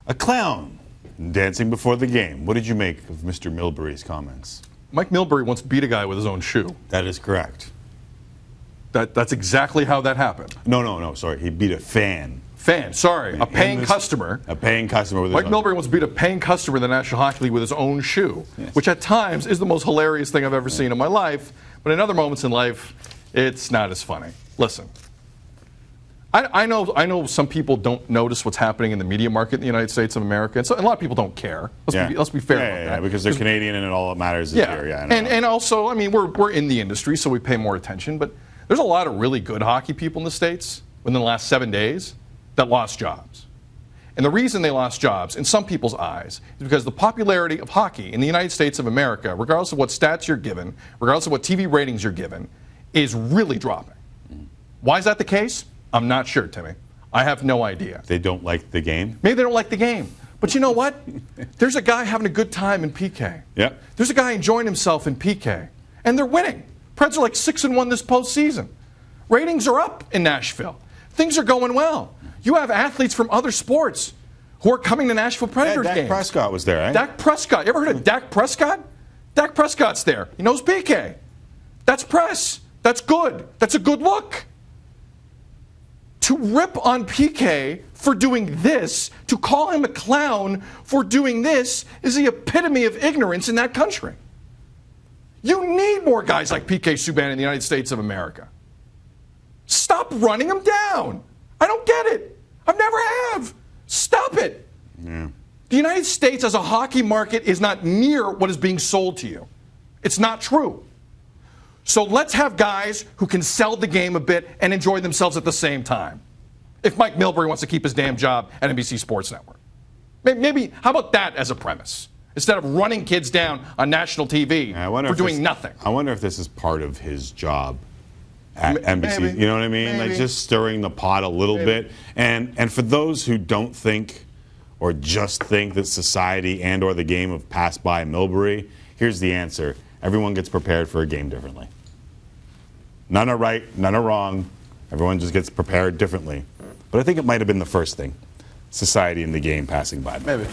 A clown dancing before the game. What did you make of Mr. Milbury's comments? Mike Milbury once beat a guy with his own shoe. That is correct. That's exactly how that happened. No, sorry. He beat a fan. A paying customer. A paying customer with his Mike own. Milbury once beat a paying customer in the National Hockey League with his own shoe, which at times is the most hilarious thing I've ever seen in my life, but in other moments in life, it's not as funny. Listen, I know some people don't notice what's happening in the media market in the United States of America, and so a lot of people don't care. Let's be fair about that. Because they're Canadian and all that matters is here. Yeah, and also, I mean, we're in the industry, so we pay more attention, but there's a lot of really good hockey people in the States within the last 7 days that lost jobs. And the reason they lost jobs, in some people's eyes, is because the popularity of hockey in the United States of America, regardless of what stats you're given, regardless of what TV ratings you're given, is really dropping. Why is that the case? I'm not sure, Timmy. I have no idea. They don't like the game? Maybe they don't like the game. But you know what? There's a guy having a good time in PK. Yeah. There's a guy enjoying himself in PK. And they're winning. Preds are like 6-1 this postseason. Ratings are up in Nashville. Things are going well. You have athletes from other sports who are coming to Nashville Predators games. Dak Prescott was there, right? Dak Prescott. You ever heard of Dak Prescott? Dak Prescott's there. He knows PK. That's press. That's good. That's a good look. To rip on PK for doing this, to call him a clown for doing this, is the epitome of ignorance in that country. You need more guys like PK Subban in the United States of America. Stop running them down. I don't get it. I've never have. Stop it. Yeah. The United States as a hockey market is not near what is being sold to you. It's not true. So let's have guys who can sell the game a bit and enjoy themselves at the same time. If Mike Milbury wants to keep his damn job at NBC Sports Network. Maybe, how about that as a premise? Instead of running kids down on national TV for doing nothing. I wonder if this is part of his job at NBC. Maybe. You know what I mean? Maybe. Like just stirring the pot a little bit. And for those who don't think or just think that society and or the game have passed by Milbury, here's the answer. Everyone gets prepared for a game differently. None are right, none are wrong. Everyone just gets prepared differently. But I think it might have been the first thing. Society and the game passing by. Maybe.